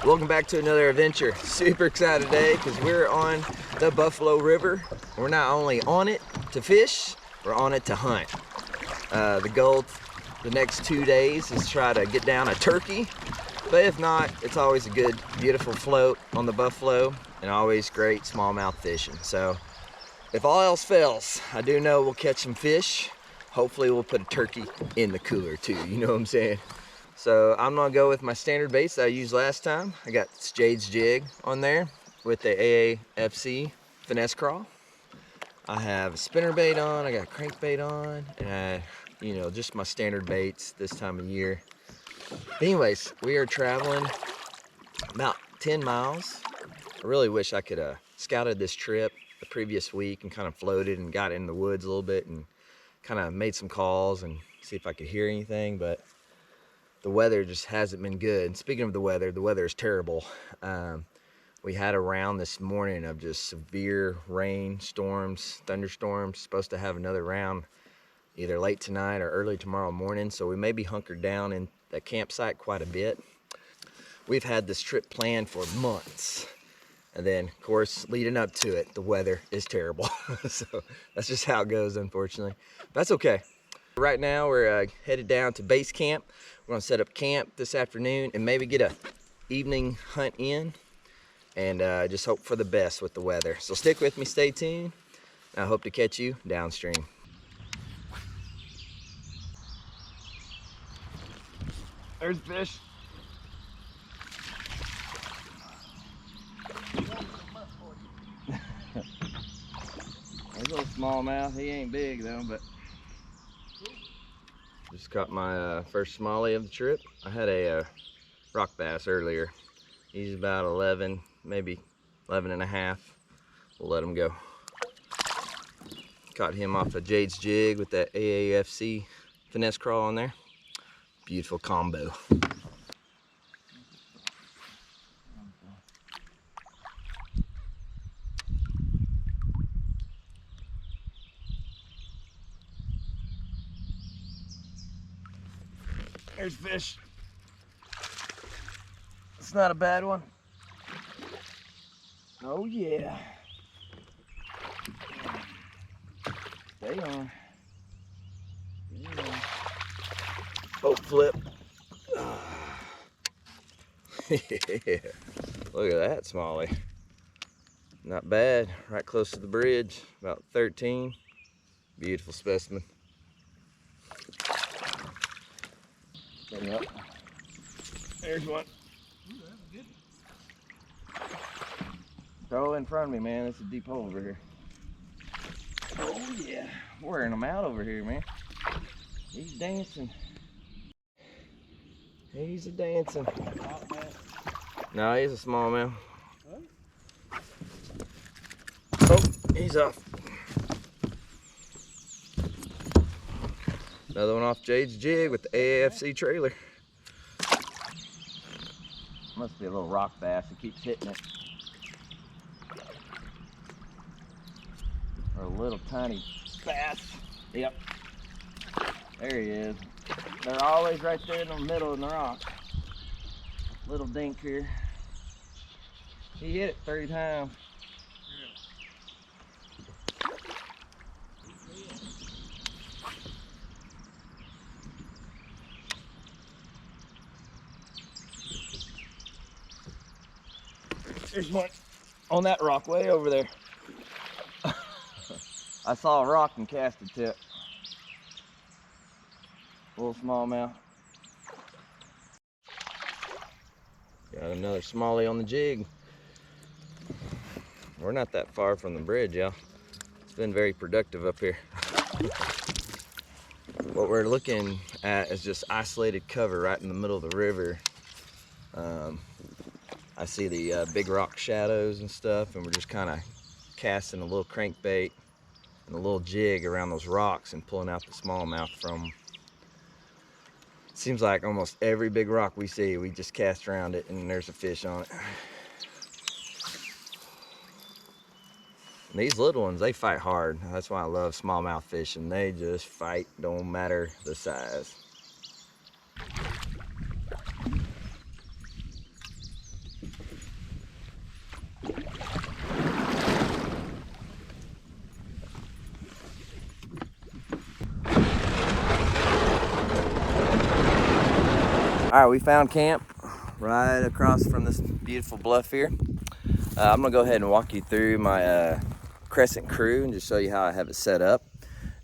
Welcome back to another adventure. Super excited today because we're on the Buffalo River. We're not only on it to fish, we're on it to hunt. The goal the next 2 days is try to get down a turkey, but if not, it's always a good, beautiful float on the Buffalo and always great smallmouth fishing. So if all else fails, I do know we'll catch some fish. Hopefully we'll put a turkey in the cooler too, you know what I'm saying? So I'm gonna go with my standard baits that I used last time. I got Jade's jig on there with the AAFC finesse crawl. I have a spinner bait on, I got a crankbait on, and just my standard baits this time of year. Anyways, we are traveling about 10 miles. I really wish I could have scouted this trip the previous week and kind of floated and got in the woods a little bit and kind of made some calls and see if I could hear anything, but the weather just hasn't been good. Speaking of the weather is terrible. We had a round this morning of just severe rain, storms, thunderstorms. Supposed to have another round either late tonight or early tomorrow morning, so we may be hunkered down in that campsite quite a bit. We've had this trip planned for months, and then of course leading up to it, the weather is terrible. So that's just how it goes, unfortunately. That's okay. Right now we're headed down to base camp. We're gonna set up camp this afternoon and maybe get a evening hunt in, and just hope for the best with the weather. So stick with me, stay tuned. I hope to catch you downstream. There's fish. There's a little smallmouth. He ain't big though, but just caught my first smallie of the trip. I had a rock bass earlier. He's about 11, maybe 11 and a half. We'll let him go. Caught him off of Jade's jig with that AAFC finesse crawl on there. Beautiful combo. There's fish. It's not a bad one. Oh yeah. Stay on. Yeah. Boat flip. Yeah. Look at that smallie. Not bad. Right close to the bridge. About 13. Beautiful specimen. Up. There's one. Ooh, that's good. Throw in front of me, man. It's a deep hole over here. Oh yeah, wearing them out over here, man. He's dancing. He's a dancing. No, he's a small man. Oh, he's off. Another one off Jade's jig with the AAFC trailer. Must be a little rock bass. It keeps hitting it. Or a little tiny bass. Yep. There he is. They're always right there in the middle of the rock. Little dink here. He hit it 30 times. There's one on that rock way over there. I saw a rock and cast a tip. Little smallmouth. Got another smallie on the jig. We're not that far from the bridge, y'all. It's been very productive up here. What we're looking at is just isolated cover right in the middle of the river. I see the big rock shadows and stuff, and we're just kind of casting a little crankbait and a little jig around those rocks and pulling out the smallmouth from them. It seems like almost every big rock we see, we just cast around it and there's a fish on it. And these little ones, they fight hard. That's why I love smallmouth fishing. They just fight, don't matter the size. All right, we found camp right across from this beautiful bluff here. I'm gonna go ahead and walk you through my Crescent crew and just show you how I have it set up.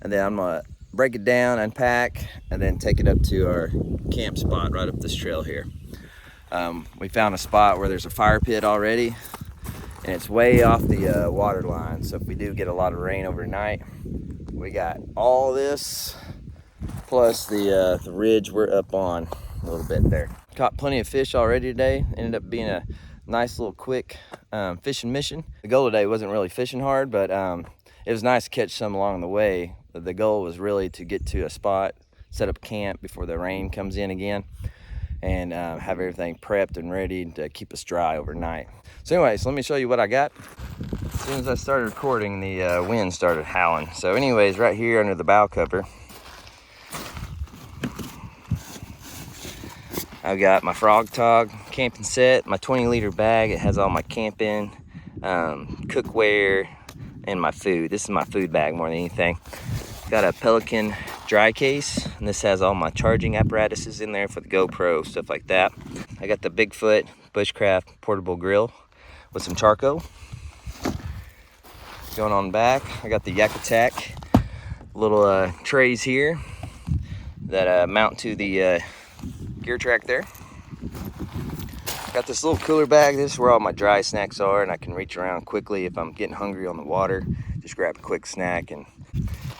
And then I'm gonna break it down, unpack, and then take it up to our camp spot right up this trail here. We found a spot where there's a fire pit already, and it's way off the water line. So if we do get a lot of rain overnight, we got all this plus the ridge we're up on a little bit there. Caught plenty of fish already today. Ended up being a nice little quick fishing mission. The goal today wasn't really fishing hard, but it was nice to catch some along the way. The goal was really to get to a spot, set up camp before the rain comes in again, and have everything prepped and ready to keep us dry overnight. So anyways, let me show you what I got. As soon as I started recording, the wind started howling. So anyways, right here under the bow cover, I've got my Frog Tog camping set, my 20-liter bag. It has all my camping, cookware, and my food. This is my food bag more than anything. Got a Pelican dry case, and this has all my charging apparatuses in there for the GoPro, stuff like that. I got the Bigfoot Bushcraft portable grill with some charcoal. Going on back, I got the Yak Attack little trays here that mount to the gear track there. Got this little cooler bag. This is where all my dry snacks are, and I can reach around quickly if I'm getting hungry on the water. Just grab a quick snack and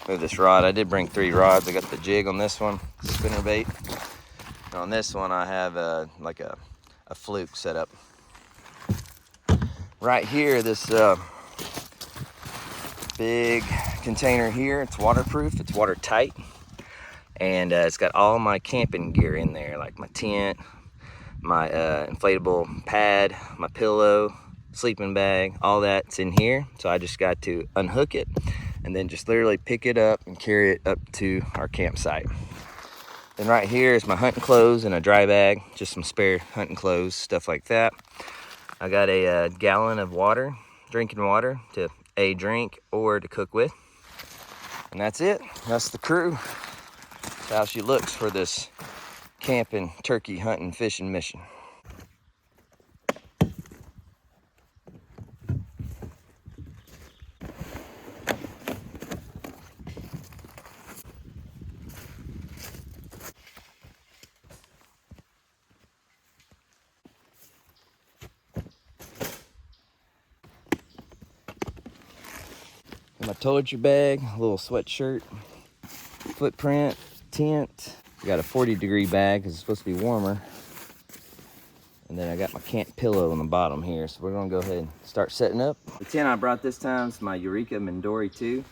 move this rod. I did bring 3 rods. I got the jig on this one, spinner bait. And on this one I have like a fluke set up. Right here, this big container here, it's waterproof, it's watertight. And it's got all my camping gear in there, like my tent, my inflatable pad, my pillow, sleeping bag, all that's in here. So I just got to unhook it and then just literally pick it up and carry it up to our campsite. Then right here is my hunting clothes and a dry bag, just some spare hunting clothes, stuff like that. I got a gallon of water, drinking water, to drink or to cook with. And that's it. That's the crew. That's how she looks for this camping, turkey hunting, fishing mission. My toiletry bag, a little sweatshirt, footprint, tent. I got a 40-degree bag because it's supposed to be warmer. And then I got my camp pillow on the bottom here. So we're gonna go ahead and start setting up. The tent I brought this time is my Eureka Mindori 2. You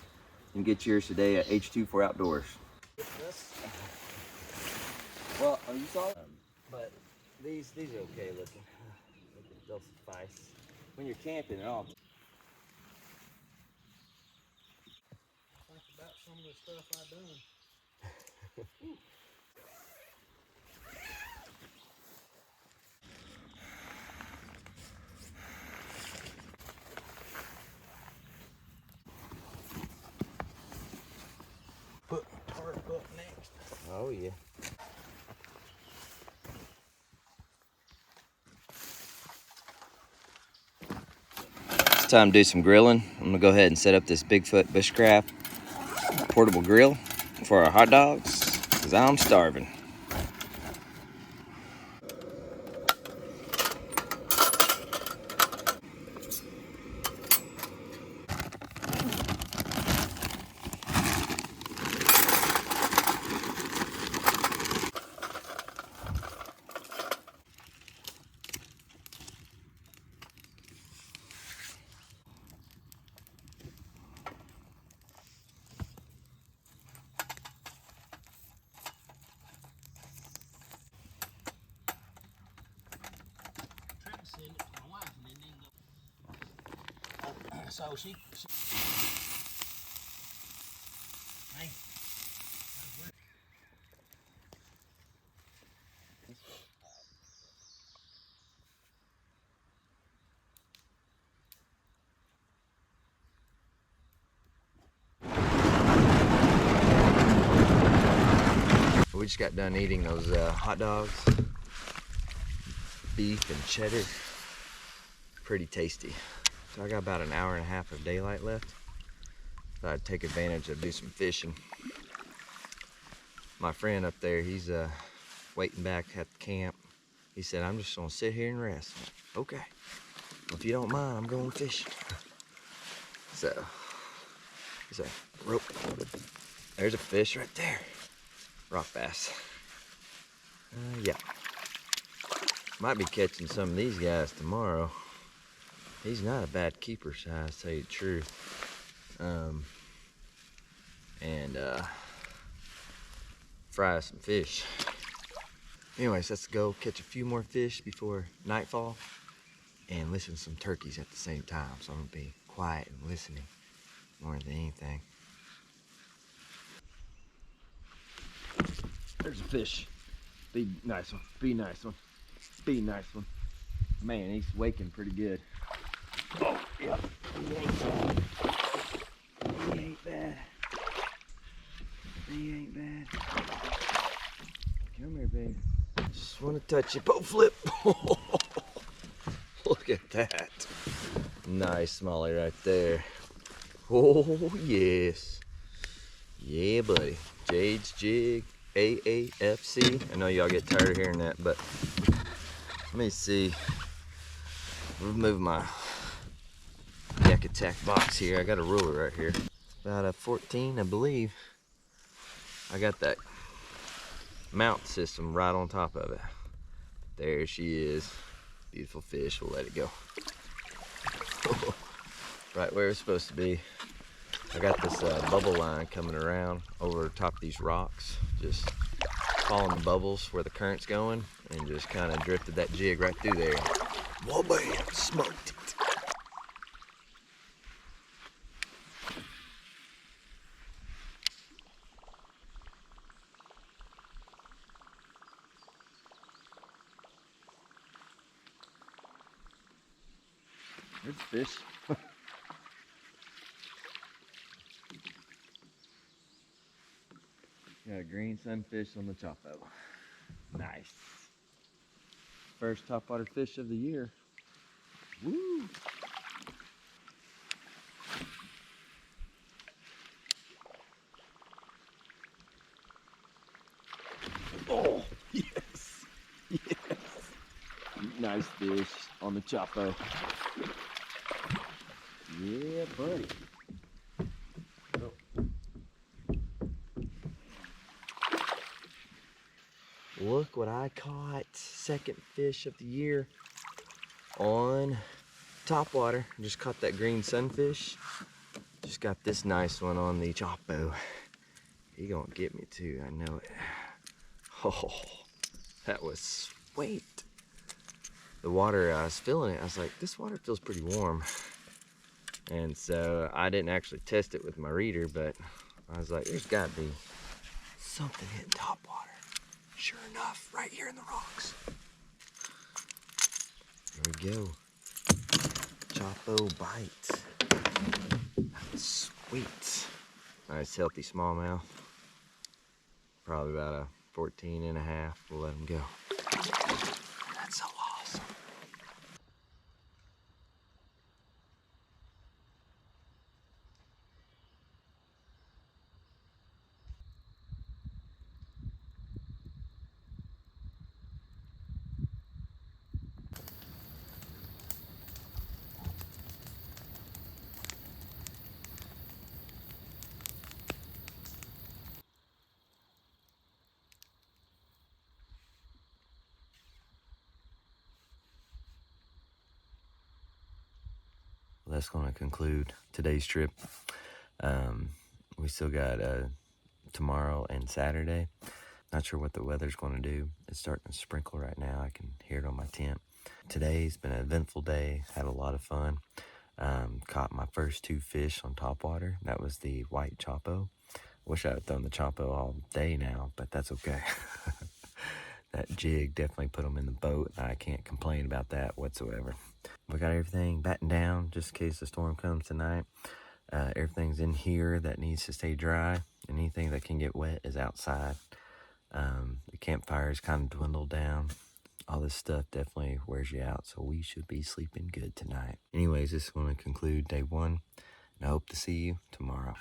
can get yours today at H24 Outdoors. Well, you saw it? But these are okay looking. They'll suffice. When you're camping and all. About some of the stuff I've done. Put hard up next. Oh yeah. It's time to do some grilling. I'm gonna go ahead and set up this Bigfoot Bushcraft portable grill for our hot dogs, because I'm starving. So she hey. We just got done eating those hot dogs. beef and cheddar. Pretty tasty. So I got about an hour and a half of daylight left. Thought I'd take advantage of do some fishing. My friend up there, he's waiting back at the camp. He said, I'm just gonna sit here and rest. Okay. Well, if you don't mind, I'm going fishing. So, there's a rope. There's a fish right there. Rock bass. Yeah. Might be catching some of these guys tomorrow. He's not a bad keeper size, to tell you the truth. Fry some fish. Anyways, let's go catch a few more fish before nightfall and listen to some turkeys at the same time. So I'm gonna be quiet and listening more than anything. There's a fish. Be nice one. Be nice one. Be nice one. Man, he's waking pretty good. Oh, yeah. He ain't bad. He ain't bad. He ain't bad. Come here, baby. Just want to touch you. Boat flip. Look at that. Nice smallie right there. Oh, yes. Yeah, buddy. Jade's Jig, AAFC. I know y'all get tired of hearing that, but let me see. Remove my Yak Attack box here. I got a ruler right here. About a 14, I believe. I got that mount system right on top of it. There she is. Beautiful fish. We'll let it go. Right where it's supposed to be. I got this bubble line coming around over top of these rocks. Just following the bubbles where the current's going and just kind of drifted that jig right through there. Whoa, bam! Smoked it. There's a fish. Got a green sunfish on the chopo. Nice. First topwater fish of the year. Woo! Oh, yes! Yes! Nice fish on the chopo. Yeah, buddy. Oh. Look what I caught. Second fish of the year on topwater. Just caught that green sunfish. Just got this nice one on the chopo. He gonna get me too, I know it. Oh, that was sweet. The water, I was feeling it. I was like, this water feels pretty warm. And so I didn't actually test it with my reader, but I was like, there's gotta be something hitting top water. Sure enough, right here in the rocks. There we go. Chopo bite. That's sweet. Nice healthy smallmouth. Probably about a 14 and a half. We'll let him go. That's so awesome. That's going to conclude today's trip. We still got tomorrow and Saturday. Not sure what the weather's going to do. It's starting to sprinkle right now. I can hear it on my tent. Today's been an eventful day. Had a lot of fun. Caught my first 2 fish on topwater. That was the white chopo. Wish I had thrown the chopo all day now, but that's okay. That jig definitely put them in the boat. I can't complain about that whatsoever. We got everything battened down just in case the storm comes tonight. Everything's in here that needs to stay dry. Anything that can get wet is outside. The campfire's kind of dwindled down. all this stuff definitely wears you out, so we should be sleeping good tonight. Anyways, this is going to conclude day 1, and I hope to see you tomorrow.